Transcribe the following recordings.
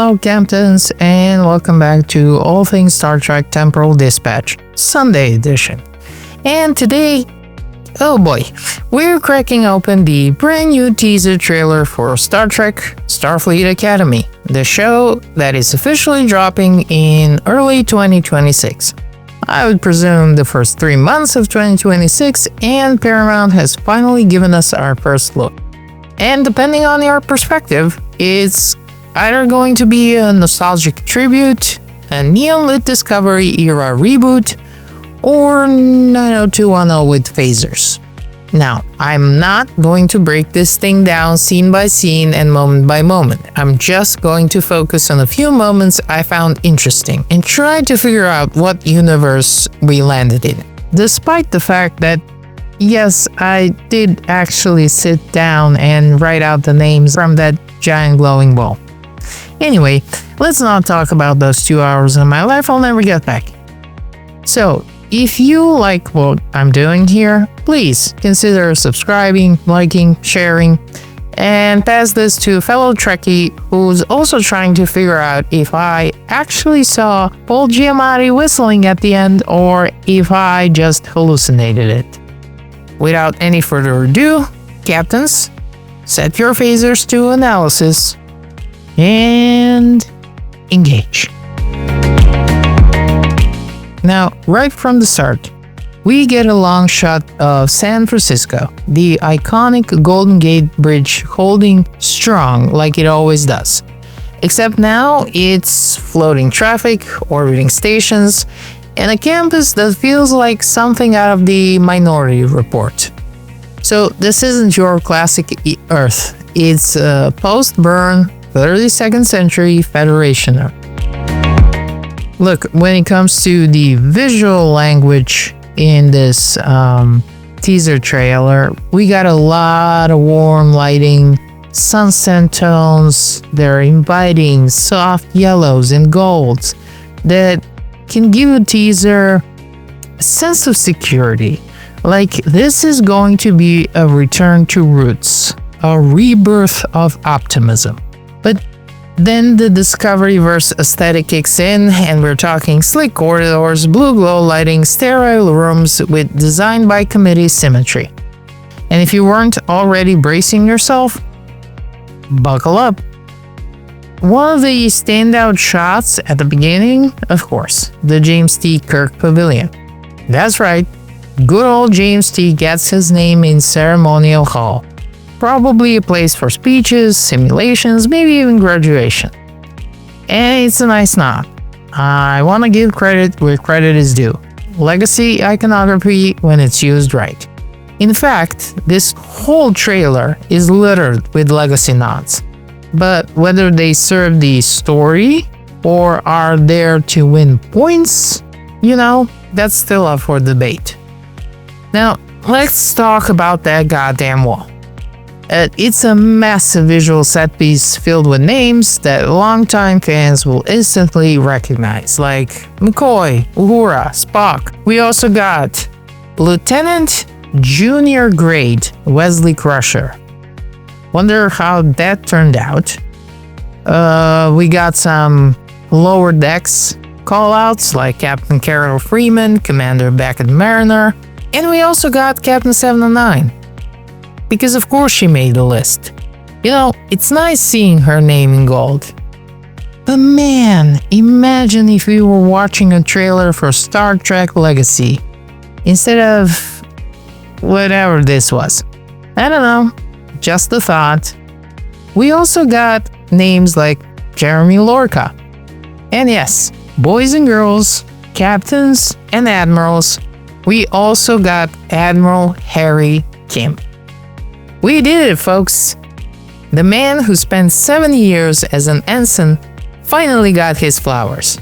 Hello, Captains, and welcome back to All Things Star Trek Temporal Dispatch, Sunday edition. And today, oh boy, we're cracking open the brand new teaser trailer for Star Trek Starfleet Academy, the show that is officially dropping in early 2026. I would presume the first 3 months of 2026, and Paramount has finally given us our first look. And depending on your perspective, it's either going to be a nostalgic tribute, a neon-lit Discovery era reboot, or 90210 with phasers. Now, I'm not going to break this thing down scene by scene and moment by moment. I'm just going to focus on a few moments I found interesting and try to figure out what universe we landed in. Despite the fact that, yes, I did actually sit down and write out the names from that giant glowing ball. Anyway, let's not talk about those 2 hours of my life I'll never get back. So, if you like what I'm doing here, please consider subscribing, liking, sharing, and pass this to a fellow Trekkie who's also trying to figure out if I actually saw Paul Giamatti whistling at the end or if I just hallucinated it. Without any further ado, Captains, set your phasers to analysis and engage. Now, right from the start, we get a long shot of San Francisco, the iconic Golden Gate Bridge holding strong like it always does. Except now it's floating traffic, orbiting stations, and a campus that feels like something out of the Minority Report. So this isn't your classic Earth, it's a post-burn 32nd century Federation Earth. Look, when it comes to the visual language in this teaser trailer, we got a lot of warm lighting, sunset tones, they're inviting, soft yellows and golds that can give a teaser a sense of security. Like this is going to be a return to roots, a rebirth of optimism. But then the Discovery-verse aesthetic kicks in, and we're talking slick corridors, blue glow lighting, sterile rooms with design-by-committee symmetry. And if you weren't already bracing yourself, buckle up. One of the standout shots at the beginning, of course, the James T. Kirk Pavilion. That's right, good old James T. gets his name in Ceremonial Hall. Probably a place for speeches, simulations, maybe even graduation. And it's a nice nod. I want to give credit where credit is due. Legacy iconography when it's used right. In fact, this whole trailer is littered with legacy nods. But whether they serve the story or are there to win points, that's still up for debate. Now, let's talk about that goddamn wall. It's a massive visual set piece filled with names that longtime fans will instantly recognize, like McCoy, Uhura, Spock. We also got Lieutenant Junior Grade Wesley Crusher. Wonder how that turned out. We got some lower decks callouts like Captain Carol Freeman, Commander Beckett Mariner, and we also got Captain 709. Because of course she made the list. It's nice seeing her name in gold. But man, imagine if we were watching a trailer for Star Trek Legacy instead of whatever this was. I don't know, just a thought. We also got names like Jeremy Lorca. And yes, boys and girls, captains and admirals, we also got Admiral Harry Kim. We did it, folks! The man who spent 7 years as an ensign finally got his flowers.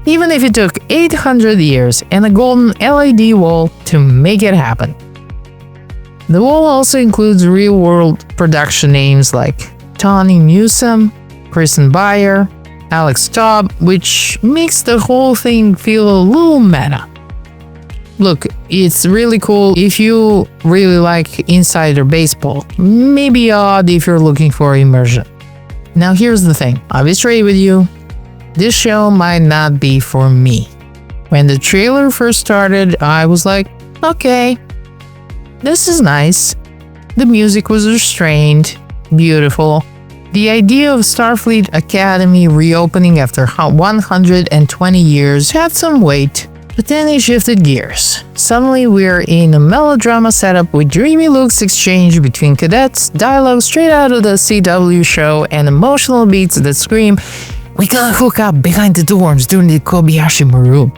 Even if it took 800 years and a golden LED wall to make it happen. The wall also includes real-world production names like Tawny Newsome, Kristen Beyer, Alex Taub, which makes the whole thing feel a little meta. Look, it's really cool if you really like insider baseball, maybe odd if you're looking for immersion. Now here's the thing, I'll be straight with you. This show might not be for me. When the trailer first started, I was like, okay, this is nice. The music was restrained, beautiful. The idea of Starfleet Academy reopening after 120 years had some weight, but then they shifted gears. Suddenly we're in a melodrama setup with dreamy looks exchanged between cadets, dialogue straight out of the CW show, and emotional beats that scream, "We gotta hook up behind the dorms during the Kobayashi Maru."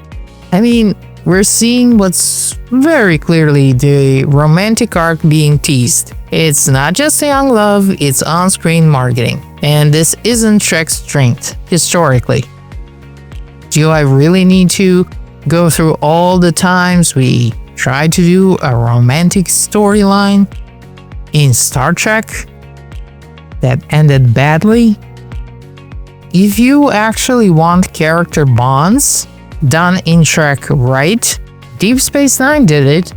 I mean, we're seeing what's very clearly the romantic arc being teased. It's not just young love, it's on-screen marketing. And this isn't Trek's strength, historically. Do I really need to go through all the times we tried to do a romantic storyline in Star Trek that ended badly? If you actually want character bonds done in Trek right, Deep Space Nine did it,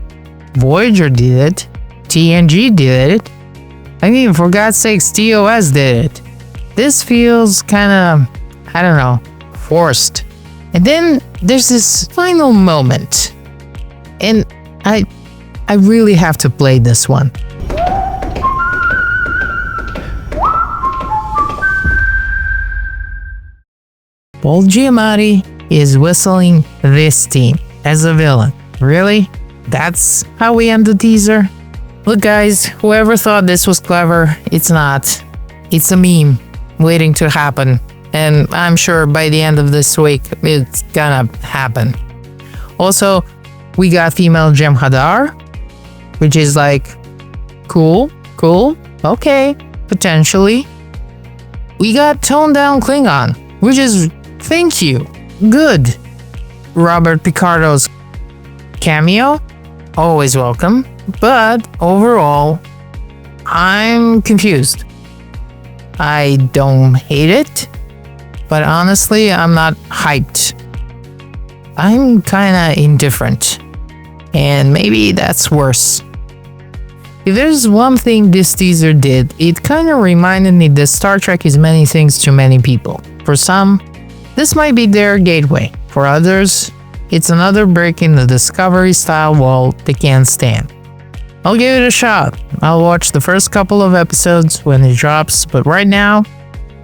Voyager did it, TNG did it. I mean, for God's sakes, TOS did it. This feels kinda, I don't know, forced. And then there's this final moment. And I really have to play this one. Paul Giamatti is whistling this theme as a villain. Really? That's how we end the teaser? Look guys, whoever thought this was clever, it's not. It's a meme waiting to happen. And I'm sure by the end of this week, it's gonna happen. Also, we got female Jem'Hadar, which is like, cool, okay, potentially. We got toned down Klingon, which is, thank you, good. Robert Picardo's cameo, always welcome. But overall, I'm confused. I don't hate it, but honestly, I'm not hyped. I'm kinda indifferent, and maybe that's worse. If there's one thing this teaser did, it kinda reminded me that Star Trek is many things to many people. For some, this might be their gateway. For others, it's another brick in the Discovery style wall they can't stand. I'll give it a shot. I'll watch the first couple of episodes when it drops, but right now,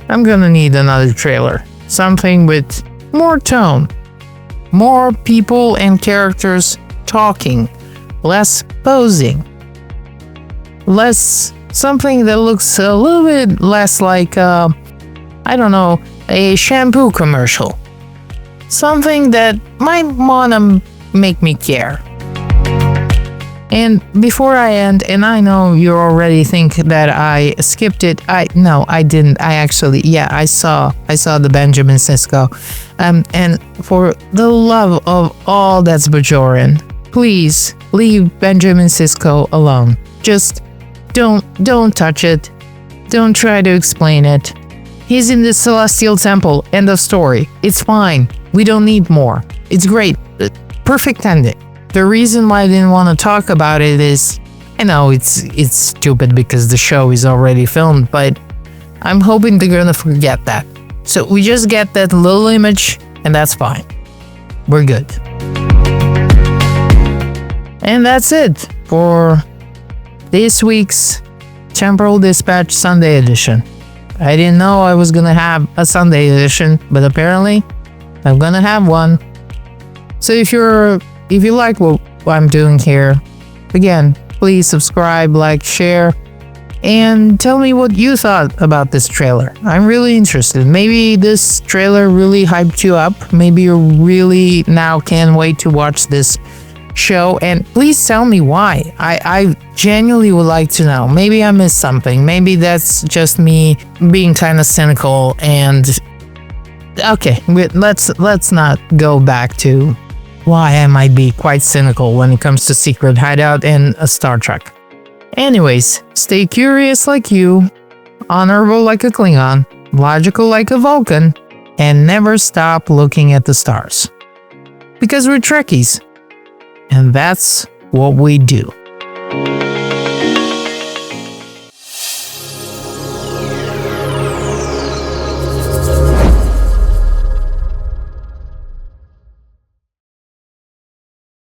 I'm gonna need another trailer. Something with more tone, more people and characters talking, less posing, less something that looks a little bit less like, I don't know, a shampoo commercial. Something that might wanna make me care. And before I end, and I know you already think that I skipped it. No, I didn't. I saw the Benjamin Sisko. And for the love of all that's Bajoran, please leave Benjamin Sisko alone. Just don't touch it. Don't try to explain it. He's in the Celestial Temple. End of story. It's fine. We don't need more. It's great. Perfect ending. The reason why I didn't want to talk about it is, I know it's stupid because the show is already filmed, but I'm hoping they're gonna forget that. So we just get that little image, and that's fine. We're good. And that's it for this week's Temporal Dispatch Sunday edition. I didn't know I was gonna have a Sunday edition, but apparently I'm gonna have one. So if you like what I'm doing here, again, please subscribe, like, share, and tell me what you thought about this trailer. I'm really interested. Maybe this trailer really hyped you up. Maybe you really now can't wait to watch this show, and please tell me why. I genuinely would like to know. Maybe I missed something. Maybe that's just me being kind of cynical and okay, let's not go back to why I might be quite cynical when it comes to Secret Hideout and Star Trek. Anyways, stay curious like you, honorable like a Klingon, logical like a Vulcan, and never stop looking at the stars. Because we're Trekkies, and that's what we do.